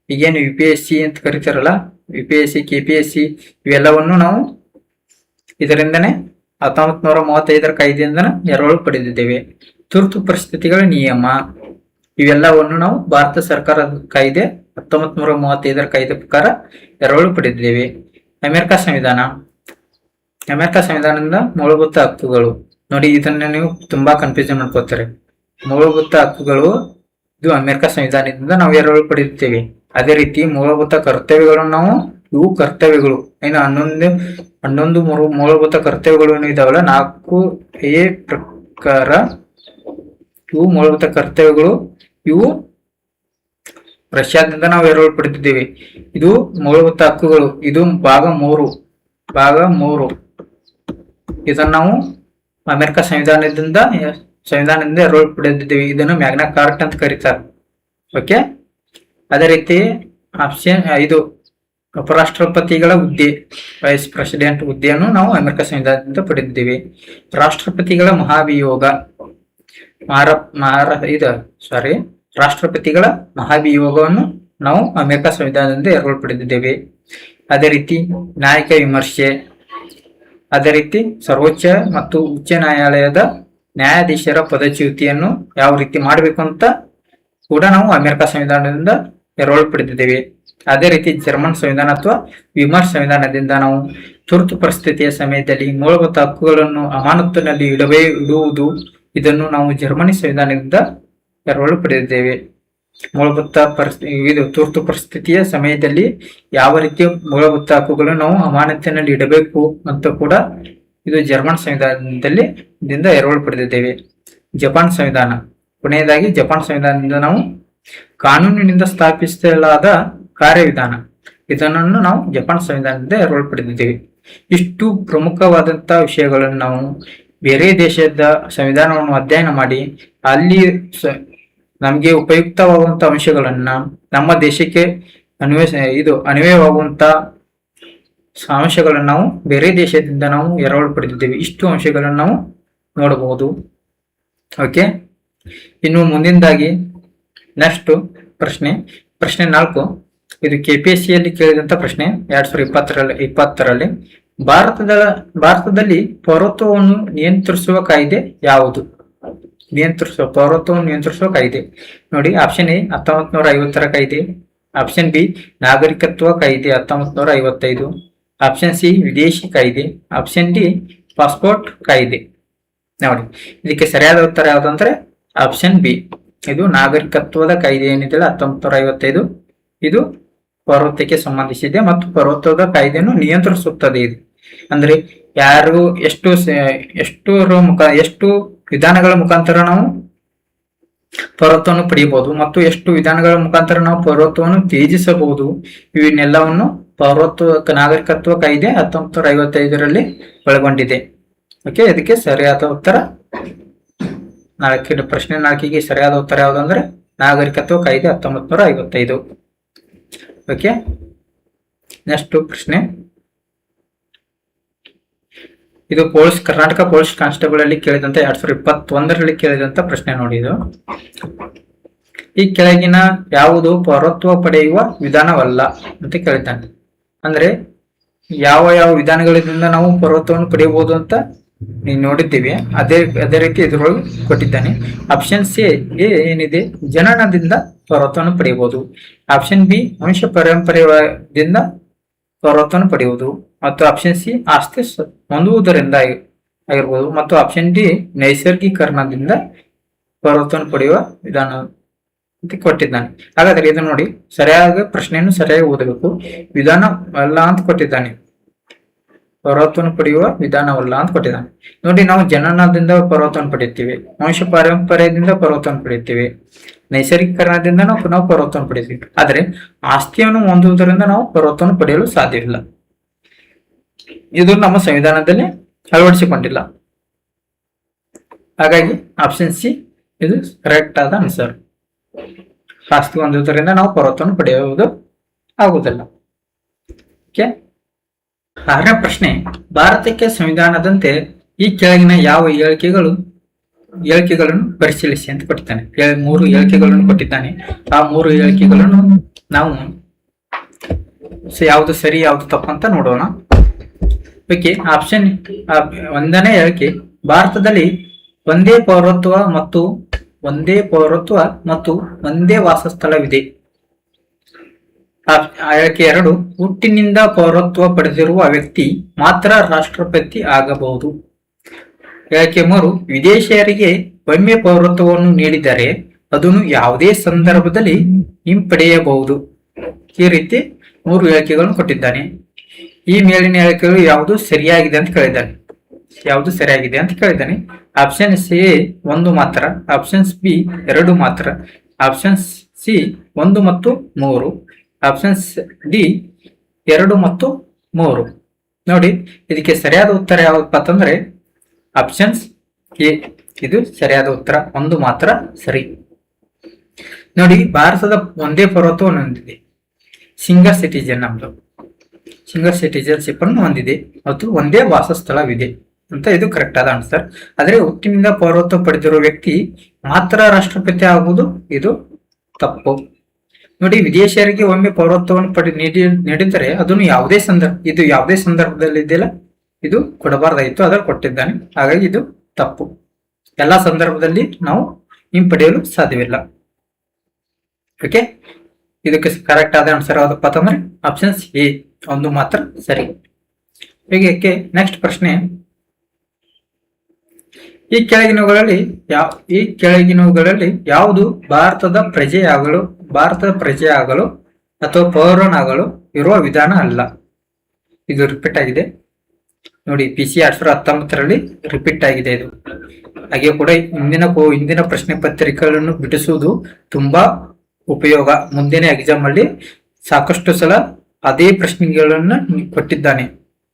ಈಗೇನು UPSC ಅಂತ ಕರಿತಾರಲ್ಲ, UPSC KPSC ಇವೆಲ್ಲವನ್ನು ನಾವು ಇದರಿಂದನೇ 1935 ಕಾಯ್ದೆಯಿಂದ ಎರವಲು ಪಡೆದಿದ್ದೇವೆ. ತುರ್ತು ಪರಿಸ್ಥಿತಿಗಳ ನಿಯಮ ಇವೆಲ್ಲವನ್ನು ನಾವು ಭಾರತ ಸರ್ಕಾರದ ಕಾಯ್ದೆ 1935 ಕಾಯ್ದೆ ಪ್ರಕಾರ ಎರವಲು ಪಡೆದಿದ್ದೇವೆ. ಅಮೆರಿಕ ಸಂವಿಧಾನದಿಂದ ಮೂಲಭೂತ ಹಕ್ಕುಗಳು. ನೋಡಿ ಇದನ್ನ ನೀವು ತುಂಬಾ ಕನ್ಫ್ಯೂಷನ್ ಮಾಡ್ಕೋತಾರೆ. ಮೂಲಭೂತ ಹಕ್ಕುಗಳು ಇದು ಅಮೆರಿಕ ಸಂವಿಧಾನದಿಂದ ನಾವು ಎರವಲು ಪಡೆಯುತ್ತೇವೆ. ಅದೇ ರೀತಿ ಮೂಲಭೂತ ಕರ್ತವ್ಯಗಳನ್ನು ನಾವು ಇವು ಕರ್ತವ್ಯಗಳು ಏನು ಹನ್ನೊಂದು ಮೂಲಭೂತ ಕರ್ತವ್ಯಗಳು ಇದಾವಲ್ಲ 4A ಪ್ರಕಾರ ಇವು ಮೂಲಭೂತ ಕರ್ತವ್ಯಗಳು. ಇವು ರಷ್ಯಾದಿಂದ ನಾವು ಎರವಲು ಪಡೆದಿದ್ದೇವೆ. ಇದು ಮೂಲಭೂತ ಹಕ್ಕುಗಳು. ಇದು ಭಾಗ 3 ಇದನ್ನು ನಾವು ಅಮೆರಿಕ ಸಂವಿಧಾನದಿಂದ ಎರವಲು ಪಡೆದಿದ್ದೇವೆ. ಇದನ್ನು ಮ್ಯಾಗ್ನಾ ಕಾರ್ಟ ಅಂತ ಕರೀತಾರೆ. ಓಕೆ, ಅದೇ ರೀತಿ ಆಪ್ಷನ್ 5 ಉಪರಾಷ್ಟ್ರಪತಿಗಳ ಹುದ್ದೆ, ವೈಸ್ ಪ್ರೆಸಿಡೆಂಟ್ ಹುದ್ದೆಯನ್ನು ನಾವು ಅಮೆರಿಕ ಸಂವಿಧಾನದಿಂದ ಪಡೆದಿದ್ದೇವೆ. ರಾಷ್ಟ್ರಪತಿಗಳ ಮಹಾಭಿಯೋಗ ರಾಷ್ಟ್ರಪತಿಗಳ ಮಹಾಭಿಯೋಗವನ್ನು ನಾವು ಅಮೆರಿಕ ಸಂವಿಧಾನದಿಂದ ಎರವಲು ಪಡೆದಿದ್ದೇವೆ. ಅದೇ ರೀತಿ ನ್ಯಾಯಿಕ ವಿಮರ್ಶೆ, ಅದೇ ರೀತಿ ಸರ್ವೋಚ್ಚ ಮತ್ತು ಉಚ್ಚ ನ್ಯಾಯಾಲಯದ ನ್ಯಾಯಾಧೀಶರ ಪದಚ್ಯುತಿಯನ್ನು ಯಾವ ರೀತಿ ಮಾಡಬೇಕು ಅಂತ ಕೂಡ ನಾವು ಅಮೆರಿಕ ಸಂವಿಧಾನದಿಂದ ಎರವಲು ಪಡೆದಿದ್ದೇವೆ. ಅದೇ ರೀತಿ ಜರ್ಮನ್ ಸಂವಿಧಾನ ಅಥವಾ ವಿಮರ್ಶ್ ಸಂವಿಧಾನದಿಂದ ನಾವು ತುರ್ತು ಪರಿಸ್ಥಿತಿಯ ಸಮಯದಲ್ಲಿ ಮೂಲಭೂತ ಹಕ್ಕುಗಳನ್ನು ಅಮಾನತಿನಲ್ಲಿ ಇಡುವುದು, ಇದನ್ನು ನಾವು ಜರ್ಮನಿ ಸಂವಿಧಾನದಿಂದ ಎರವಲು ಪಡೆದಿದ್ದೇವೆ. ತುರ್ತು ಪರಿಸ್ಥಿತಿಯ ಸಮಯದಲ್ಲಿ ಯಾವ ರೀತಿಯ ಮೂಲಭೂತ ಹಕ್ಕುಗಳನ್ನು ನಾವು ಅಮಾನತಿನಲ್ಲಿ ಇಡಬೇಕು ಅಂತ ಕೂಡ ಇದು ಜರ್ಮನ್ ಸಂವಿಧಾನದಲ್ಲಿ ಎರವಲು ಪಡೆದಿದ್ದೇವೆ. ಜಪಾನ್ ಸಂವಿಧಾನ, ಕೊನೆಯದಾಗಿ ಜಪಾನ್ ಸಂವಿಧಾನದಿಂದ ನಾವು ಕಾನೂನಿನಿಂದ ಸ್ಥಾಪಿಸಲಾದ ಕಾರ್ಯವಿಧಾನ, ಇದನ್ನು ನಾವು ಜಪಾನ್ ಸಂವಿಧಾನದಿಂದ ಎರವಲು ಪಡೆದಿದ್ದೇವೆ. ಇಷ್ಟು ಪ್ರಮುಖವಾದಂತಹ ವಿಷಯಗಳನ್ನು ನಾವು ಬೇರೆ ದೇಶದ ಸಂವಿಧಾನವನ್ನು ಅಧ್ಯಯನ ಮಾಡಿ ಅಲ್ಲಿ ನಮಗೆ ಉಪಯುಕ್ತವಾಗುವಂತಹ ಅಂಶಗಳನ್ನ ನಮ್ಮ ದೇಶಕ್ಕೆ ಅನ್ವಯವಾಗುವಂತ ಅಂಶಗಳನ್ನು ನಾವು ಬೇರೆ ದೇಶದಿಂದ ನಾವು ಎರವಲು ಪಡೆದಿದ್ದೇವೆ. ಇಷ್ಟು ಅಂಶಗಳನ್ನು ನಾವು ನೋಡಬಹುದು. ಓಕೆ, ಇನ್ನು ಮುಂದಿನದಾಗಿ ನೆಕ್ಸ್ಟ್ ಪ್ರಶ್ನೆ 4. ಇದು KPSCಯಲ್ಲಿ ಕೇಳಿದಂತ ಪ್ರಶ್ನೆ 2020ರಲ್ಲಿ ಭಾರತದಲ್ಲಿ ಪೌರತ್ವವನ್ನು ನಿಯಂತ್ರಿಸುವ ಕಾಯ್ದೆ ಯಾವುದು? ಪೌರತ್ವವನ್ನು ನಿಯಂತ್ರಿಸುವ ಕಾಯ್ದೆ ನೋಡಿ. ಆಪ್ಷನ್ A 1950 ಕಾಯ್ದೆ, ಆಪ್ಷನ್ B ನಾಗರಿಕತ್ವ ಕಾಯ್ದೆ 1955, ಆಪ್ಷನ್ C ವಿದೇಶಿ ಕಾಯ್ದೆ, ಆಪ್ಷನ್ D ಪಾಸ್ಪೋರ್ಟ್ ಕಾಯ್ದೆ. ನೋಡಿ ಇದಕ್ಕೆ ಸರಿಯಾದ ಉತ್ತರ ಯಾವುದು ಅಂದ್ರೆ ಆಪ್ಷನ್ B. ಇದು ನಾಗರಿಕತ್ವದ ಕಾಯ್ದೆ ಏನಿದೆ 1955, ಇದು ಪೌರತ್ವಕ್ಕೆ ಸಂಬಂಧಿಸಿದೆ ಮತ್ತು ಪೌರತ್ವದ ಕಾಯ್ದೆಯನ್ನು ನಿಯಂತ್ರಿಸುತ್ತದೆ. ಇದು ಅಂದ್ರೆ ಯಾರು ಎಷ್ಟು ವಿಧಾನಗಳ ಮುಖಾಂತರ ನಾವು ಪೌರತ್ವವನ್ನು ಪಡೆಯಬಹುದು ಮತ್ತು ಎಷ್ಟು ವಿಧಾನಗಳ ಮುಖಾಂತರ ನಾವು ಪೌರತ್ವವನ್ನು ತ್ಯಜಿಸಬಹುದು, ಇವನ್ನೆಲ್ಲವನ್ನು ನಾಗರಿಕತ್ವ ಕಾಯ್ದೆ 1955ರಲ್ಲಿ ಒಳಗೊಂಡಿದೆ. ಓಕೆ, ಇದಕ್ಕೆ ಸರಿಯಾದ ಉತ್ತರ ಪ್ರಶ್ನೆ 4ಗೆ ಸರಿಯಾದ ಉತ್ತರ ಯಾವುದು ಅಂದ್ರೆ ನಾಗರಿಕತ್ವ ಕಾಯ್ದೆ 1955. ಓಕೆ, ನೆಕ್ಸ್ಟ್ ಪ್ರಶ್ನೆ. ಇದು ಕರ್ನಾಟಕ ಪೊಲೀಸ್ ಕಾನ್ಸ್ಟೇಬಲ್ ಅಲ್ಲಿ ಕೇಳಿದಂತ 2021ರಲ್ಲಿ ಕೇಳಿದಂತ ಪ್ರಶ್ನೆ ನೋಡಿ. ಇದು ಈ ಕೆಳಗಿನ ಯಾವುದು ಪೌರತ್ವ ಪಡೆಯುವ ವಿಧಾನವಲ್ಲ ಅಂತ ಕೇಳಿದ್ದಾನೆ. ಅಂದ್ರೆ ಯಾವ ವಿಧಾನಗಳಿಂದ ನಾವು ಪೌರತ್ವವನ್ನು ಪಡೆಯಬಹುದು ಅಂತ ನೀವು ನೋಡಿದ್ದೀವಿ. ಅದೇ ರೀತಿ ಇದರೊಳಗೆ ಕೊಟ್ಟಿದ್ದಾನೆ. ಆಪ್ಷನ್ ಸಿ ಏನಿದೆ, ಜನನದಿಂದ ಪೌರತ್ವವನ್ನು ಪಡೆಯಬಹುದು. ಆಪ್ಷನ್ ಬಿ ವಂಶ ಪರಂಪರೆಯಿಂದ ಪೌರತ್ವವನ್ನು ಪಡೆಯುವುದು ಮತ್ತು ಆಪ್ಷನ್ ಸಿ ಆಸ್ತಿ ಹೊಂದುವುದರಿಂದ ಆಗಿರ್ಬೋದು ಮತ್ತು ಆಪ್ಷನ್ ಡಿ ನೈಸರ್ಗೀಕರಣದಿಂದ ಪೌರತ್ವವನ್ನು ಪಡೆಯುವ ವಿಧಾನ ಅಂತ ಕೊಟ್ಟಿದ್ದಾನೆ. ಹಾಗಾದ್ರೆ ಇದು ನೋಡಿ, ಸರಿಯಾಗಿ ಪ್ರಶ್ನೆಯನ್ನು ಸರಿಯಾಗಿ ಓದಬೇಕು. ವಿಧಾನವಲ್ಲ ಅಂತ ಕೊಟ್ಟಿದ್ದಾನೆ, ಪೌರತ್ವವನ್ನು ಪಡೆಯುವ ವಿಧಾನವಲ್ಲ ಅಂತ ಕೊಟ್ಟಿದ್ದಾನೆ. ನೋಡಿ, ನಾವು ಜನನದಿಂದ ಪೌರತ್ವವನ್ನು ಪಡೆಯುತ್ತೀವಿ, ವಂಶ ಪಾರಂಪರ್ಯದಿಂದ ಪೌರತ್ವವನ್ನು ಪಡೆಯುತ್ತೀವಿ, ನೈಸರ್ಗೀಕರಣದಿಂದ ನಾವು ಪೌರತ್ವವನ್ನು ಪಡೆಯುತ್ತೀವಿ. ಆದರೆ ಆಸ್ತಿಯನ್ನು ಹೊಂದುವುದರಿಂದ ನಾವು ಪೌರತ್ವವನ್ನು ಪಡೆಯಲು ಸಾಧ್ಯವಿಲ್ಲ. ಇದು ನಮ್ಮ ಸಂವಿಧಾನದಲ್ಲಿ ಅಳವಡಿಸಿಕೊಂಡಿಲ್ಲ. ಹಾಗಾಗಿ ಆಪ್ಷನ್ ಸಿ ಇದು ಕರೆಕ್ಟ್ ಆದ ಆನ್ಸರ್. ಆಸ್ತಿ ಹೊಂದುವುದರಿಂದ ನಾವು ಪೌರತ್ವವನ್ನು ಪಡೆಯುವುದು ಆಗುವುದಿಲ್ಲ. ಓಕೆ, 6ನೇ ಪ್ರಶ್ನೆ, ಭಾರತಕ್ಕೆ ಸಂವಿಧಾನದಂತೆ ಈ ಕೆಳಗಿನ ಯಾವ ಹೇಳಿಕೆಗಳನ್ನು ಪರಿಶೀಲಿಸಿ ಅಂತ ಕೊಟ್ಟಿದ್ದಾನೆ. 3 ಹೇಳಿಕೆಗಳನ್ನು ಕೊಟ್ಟಿದ್ದಾನೆ. ಆ 3 ಹೇಳಿಕೆಗಳನ್ನು ನಾವು ಯಾವುದು ಸರಿ ಯಾವುದು ತಪ್ಪು ಅಂತ ನೋಡೋಣ. ಓಕೆ, ಆಪ್ಷನ್ 1ನೇ ಹೇಳಿಕೆ, ಭಾರತದಲ್ಲಿ ಒಂದೇ ಪೌರತ್ವ ಮತ್ತು ಒಂದೇ ವಾಸಸ್ಥಳವಿದೆ. ಹೇಳಿಕೆ 2, ಹುಟ್ಟಿನಿಂದ ಪೌರತ್ವ ಪಡೆದಿರುವ ವ್ಯಕ್ತಿ ಮಾತ್ರ ರಾಷ್ಟ್ರಪತಿ ಆಗಬಹುದು. ಹೇಳಿಕೆ 3, ವಿದೇಶಿಯರಿಗೆ ಒಮ್ಮೆ ಪೌರತ್ವವನ್ನು ನೀಡಿದರೆ ಅದನ್ನು ಯಾವುದೇ ಸಂದರ್ಭದಲ್ಲಿ ಹಿಂಪಡೆಯಬಹುದು. ಈ ರೀತಿ 3 ಹೇಳಿಕೆಗಳನ್ನು ಕೊಟ್ಟಿದ್ದಾನೆ. ಈ ಮೇಲಿನ ಹೇಳಿಕೆಗಳು ಯಾವುದು ಸರಿಯಾಗಿದೆ ಅಂತ ಕೇಳಿದ್ದಾನೆ. ಆಪ್ಷನ್ ಸಿ 1 ಮಾತ್ರ, ಆಪ್ಷನ್ ಬಿ 2 ಮಾತ್ರ, ಆಪ್ಷನ್ ಸಿ 1 ಮತ್ತು 3, ಆಪ್ಷನ್ ಡಿ 2 ಮತ್ತು 3. ನೋಡಿ, ಇದಕ್ಕೆ ಸರಿಯಾದ ಉತ್ತರ ಯಾವಪ್ಪ ಅಂತಂದ್ರೆ ಆಪ್ಷನ್ಸ್ ಎ, ಇದು ಸರಿಯಾದ ಉತ್ತರ. 1 ಮಾತ್ರ ಸರಿ. ನೋಡಿ, ಭಾರತದ ಒಂದೇ ಪೌರತ್ವವನ್ನು ಹೊಂದಿದೆ. ಸಿಂಗಲ್ ಸಿಟಿಜನ್, ನಮ್ದು ಸಿಂಗಲ್ ಸಿಟಿಜನ್ಶಿಪ್ ಅನ್ನು ಹೊಂದಿದೆ ಮತ್ತು ಒಂದೇ ವಾಸಸ್ಥಳವಿದೆ ಅಂತ ಇದು ಕರೆಕ್ಟ್ ಆದ ಆನ್ಸರ್. ಆದ್ರೆ ಹುಟ್ಟಿನಿಂದ ಪೌರತ್ವ ಪಡೆದಿರುವ ವ್ಯಕ್ತಿ ಮಾತ್ರ ರಾಷ್ಟ್ರಪತಿ ಆಗುವುದು, ಇದು ತಪ್ಪು. ನೋಡಿ, ವಿದೇಶಿಯರಿಗೆ ಒಮ್ಮೆ ಪೌರತ್ವವನ್ನು ನೀಡಿದರೆ ಅದನ್ನು ಯಾವುದೇ ಸಂದರ್ಭದಲ್ಲಿ ಇದೆಯಲ್ಲ, ಇದು ಕೊಡಬಾರ್ದಾಯಿತು, ಅದ್ರಲ್ಲಿ ಕೊಟ್ಟಿದ್ದಾನೆ. ಹಾಗಾಗಿ ಇದು ತಪ್ಪು. ಎಲ್ಲಾ ಸಂದರ್ಭದಲ್ಲಿ ನಾವು ಹಿಂಪಡೆಯಲು ಸಾಧ್ಯವಿಲ್ಲ. ಓಕೆ, ಇದಕ್ಕೆ ಕರೆಕ್ಟ್ ಆದ ಆನ್ಸರ್ ಯಾವ್ದಪ್ಪ ಅಂತಂದ್ರೆ ಆಪ್ಷನ್ಸ್ ಎ, 1 ಮಾತ್ರ ಸರಿ. ಹೀಗೆ ನೆಕ್ಸ್ಟ್ ಪ್ರಶ್ನೆ, ಈ ಕೆಳಗಿನವುಗಳಲ್ಲಿ ಯಾವುದು ಭಾರತದ ಪ್ರಜೆಯಾಗಲು ಅಥವಾ ಪೌರನಾಗಲು ಇರುವ ವಿಧಾನ ಅಲ್ಲ? ಇದು ರಿಪೀಟ್ ಆಗಿದೆ. ನೋಡಿ, PC 2019ರಲ್ಲಿ ರಿಪೀಟ್ ಆಗಿದೆ ಇದು. ಹಾಗೆ ಕೂಡ ಇಂದಿನ ಪ್ರಶ್ನೆ ಪತ್ರಿಕೆಗಳನ್ನು ಬಿಡಿಸುವುದು ತುಂಬಾ ಉಪಯೋಗ. ಮುಂದಿನ ಎಕ್ಸಾಮ್ ಅಲ್ಲಿ ಸಾಕಷ್ಟು ಸಲ ಅದೇ ಪ್ರಶ್ನೆಗಳನ್ನು ಕೊಟ್ಟಿದ್ದಾನೆ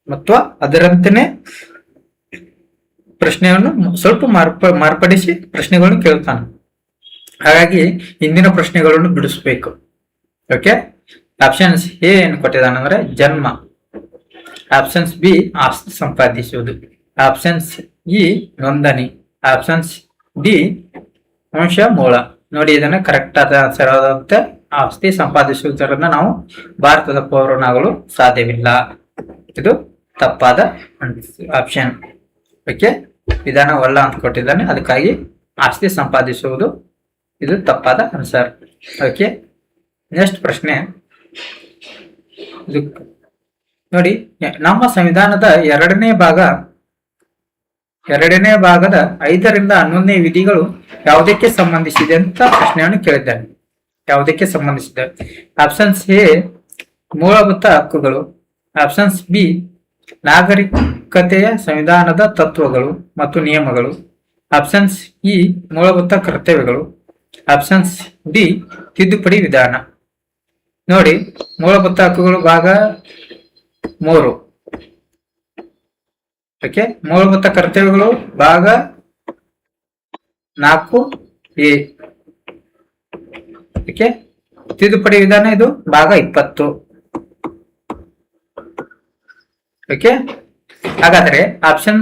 ಮತ್ತು ಅದರಂತೆಯೇ ಪ್ರಶ್ನೆಯನ್ನು ಸ್ವಲ್ಪ ಮಾರ್ಪಡಿಸಿ ಪ್ರಶ್ನೆಗಳನ್ನು ಕೇಳ್ತಾನೆ. ಹಾಗಾಗಿ ಇಂದಿನ ಪ್ರಶ್ನೆಗಳನ್ನು ಬಿಡಿಸಬೇಕು. ಓಕೆ, ಆಪ್ಷನ್ಸ್ ಎ ಏನು ಕೊಟ್ಟಿದ್ದಾನೆ ಅಂದ್ರೆ ಜನ್ಮ, ಆಪ್ಷನ್ಸ್ ಬಿ ಆಸ್ತಿ ಸಂಪಾದಿಸುವುದು, ಆಪ್ಷನ್ಸ್ ಇ ನೋಂದಣಿ, ಆಪ್ಷನ್ಸ್ ಡಿ ವಂಶ ಮೂಲ. ನೋಡಿ, ಇದನ್ನ ಕರೆಕ್ಟ್ ಆದ ಆನ್ಸರ್ ಆದಂತೆ ಆಸ್ತಿ ಸಂಪಾದಿಸುವುದರಿಂದ ನಾವು ಭಾರತದ ಪೌರನಾಗಲು ಸಾಧ್ಯವಿಲ್ಲ. ಇದು ತಪ್ಪಾದ ಆಪ್ಷನ್. ಓಕೆ, ವಿಧಾನವಲ್ಲ ಅಂತ ಕೊಟ್ಟಿದ್ದಾನೆ, ಅದಕ್ಕಾಗಿ ಆಸ್ತಿ ಸಂಪಾದಿಸುವುದು ಇದು ತಪ್ಪಾದ ಆನ್ಸರ್. ಓಕೆ, ನೆಕ್ಸ್ಟ್ ಪ್ರಶ್ನೆ. ನೋಡಿ, ನಮ್ಮ ಸಂವಿಧಾನದ ಎರಡನೇ ಭಾಗದ 5ರಿಂದ 11ನೇ ವಿಧಿಗಳು ಯಾವುದಕ್ಕೆ ಸಂಬಂಧಿಸಿದೆ ಅಂತ ಪ್ರಶ್ನೆಯನ್ನು ಕೇಳಿದ್ದಾನೆ. ಯಾವುದಕ್ಕೆ ಸಂಬಂಧಿಸಿದೆ? ಆಪ್ಷನ್ಸ್ ಎ ಮೂಲಭೂತ ಹಕ್ಕುಗಳು, ಆಪ್ಷನ್ಸ್ ಬಿ ನಾಗರಿಕತೆಯ ಸಂವಿಧಾನದ ತತ್ವಗಳು ಮತ್ತು ನಿಯಮಗಳು, ಆಪ್ಷನ್ಸ್ ಇ ಮೂಲಭೂತ ಕರ್ತವ್ಯಗಳು, ಆಪ್ಷನ್ಸ್ ಡಿ ತಿದ್ದುಪಡಿ ವಿಧಾನ. ನೋಡಿ, ಮೂಲಭೂತ ಹಕ್ಕುಗಳು ಭಾಗ 3, ಓಕೆ, ಮೂಲಭೂತ ಕರ್ತವ್ಯಗಳು ಭಾಗ 4A, ಓಕೆ, ತಿದ್ದುಪಡಿ ವಿಧಾನ ಇದು ಭಾಗ 20. ಓಕೆ, ಹಾಗಾದ್ರೆ ಆಪ್ಷನ್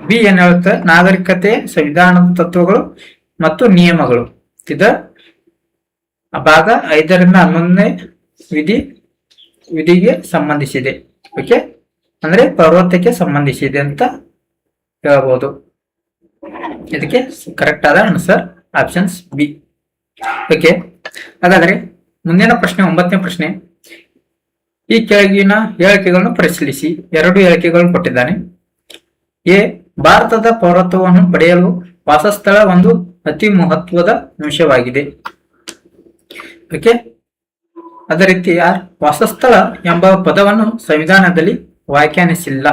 ಬಿ ಏನ್ ಹೇಳುತ್ತೆ? ನಾಗರಿಕತೆ ಸಂವಿಧಾನದ ತತ್ವಗಳು ಮತ್ತು ನಿಯಮಗಳು, ಇದು ಭಾಗ 5ರಿಂದ 11ನೇ ವಿಧಿಗೆ ಸಂಬಂಧಿಸಿದೆ. ಓಕೆ, ಅಂದ್ರೆ ಪೌರತ್ವಕ್ಕೆ ಸಂಬಂಧಿಸಿದೆ ಅಂತ ಹೇಳಬಹುದು. ಇದಕ್ಕೆ ಕರೆಕ್ಟ್ ಆದ ಆನ್ಸರ್ ಆಪ್ಷನ್ಸ್ ಬಿ. ಓಕೆ, ಹಾಗಾದ್ರೆ ಮುಂದಿನ ಪ್ರಶ್ನೆ, 9ನೇ ಪ್ರಶ್ನೆ. ಈ ಕೆಳಗಿನ ಹೇಳಿಕೆಗಳನ್ನು ಪರಿಶೀಲಿಸಿ. 2 ಹೇಳಿಕೆಗಳನ್ನು ಕೊಟ್ಟಿದ್ದಾನೆ. ಎ, ಭಾರತದ ಪೌರತ್ವವನ್ನು ಪಡೆಯಲು ವಾಸಸ್ಥಳ ಒಂದು ಅತಿ ಮಹತ್ವದ ಅಂಶವಾಗಿದೆ. ಓಕೆ, ಅದೇ ರೀತಿ ವಾಸಸ್ಥಳ ಎಂಬ ಪದವನ್ನು ಸಂವಿಧಾನದಲ್ಲಿ ವ್ಯಾಖ್ಯಾನಿಸಿಲ್ಲ.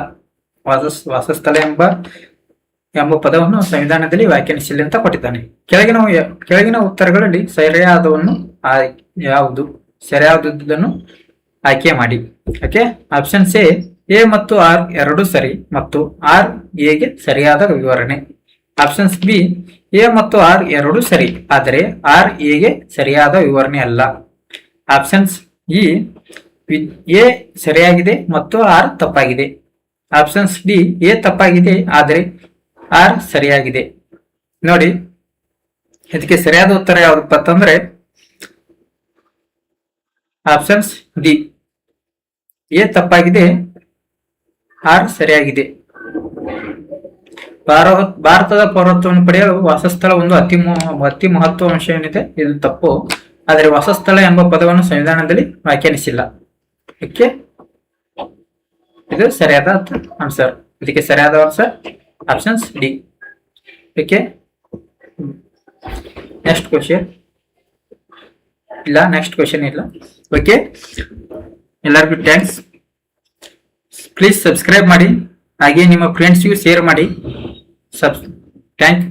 ವಾಸಸ್ಥಳ ಎಂಬ ಪದವನ್ನು ಸಂವಿಧಾನದಲ್ಲಿ ವ್ಯಾಖ್ಯಾನಿಸಿಲ್ಲ ಅಂತ ಕೊಟ್ಟಿದ್ದಾನೆ. ಕೆಳಗಿನ ಉತ್ತರಗಳಲ್ಲಿ ಸರಿಯಾದದನ್ನು ಆಯ್ಕೆ ಮಾಡಿ. ಓಕೆ, ಆಪ್ಷನ್ ಎ ಮತ್ತು ಆರ್ 2 ಸರಿ ಮತ್ತು ಆರ್ ಎಗೆ ಸರಿಯಾದ ವಿವರಣೆ. ಆಪ್ಷನ್ಸ್ ಬಿ ಎ ಮತ್ತು ಆರ್ 2 ಸರಿ, ಆದರೆ ಆರ್ ಎಗೆ ಸರಿಯಾದ ವಿವರಣೆ ಅಲ್ಲ. ಆಪ್ಷನ್ಸ್ ಇ ಎ ಸರಿಯಾಗಿದೆ ಮತ್ತು ಆರ್ ತಪ್ಪಾಗಿದೆ. ಆಪ್ಷನ್ಸ್ ಡಿ ಎ ತಪ್ಪಾಗಿದೆ ಆದರೆ ಆರ್ ಸರಿಯಾಗಿದೆ. ನೋಡಿ, ಇದಕ್ಕೆ ಸರಿಯಾದ ಉತ್ತರ ಯಾವ್ದಪ್ಪ ಅಂತಂದ್ರೆ ಆಪ್ಷನ್ಸ್ ಡಿ ಎ ತಪ್ಪಾಗಿದೆ, ಆರ್ ಸರಿಯಾಗಿದೆ. ಭಾರತದ ಪೌರತ್ವವನ್ನು ಪಡೆಯಲು ವಾಸಸ್ಥಳ ಒಂದು ಅತಿ ಮಹತ್ವ ಅಂಶ ಏನಿದೆ, ಇದು ತಪ್ಪು. ಆದರೆ ವಾಸಸ್ಥಳ ಎಂಬ ಪದವನ್ನು ಸಂವಿಧಾನದಲ್ಲಿ ವ್ಯಾಖ್ಯಾನಿಸಿಲ್ಲ. ಓಕೆ, ಇದು ಸರಿಯಾದ ಆನ್ಸರ್. ಇದಕ್ಕೆ ಸರಿಯಾದ answer options D. Okay, next question ಇಲ್ಲ, ನೆಕ್ಸ್ಟ್ ಕ್ವಶನ್ ಇಲ್ಲ. ಓಕೆ, ಎಲ್ಲರಿಗೂ ಥ್ಯಾಂಕ್ಸ್. ಪ್ಲೀಸ್ ಸಬ್ಸ್ಕ್ರೈಬ್ ಮಾಡಿ, ಹಾಗೆ ನಿಮ್ಮ ಫ್ರೆಂಡ್ಸ್ಗೂ ಶೇರ್ ಮಾಡಿ. ಥ್ಯಾಂಕ್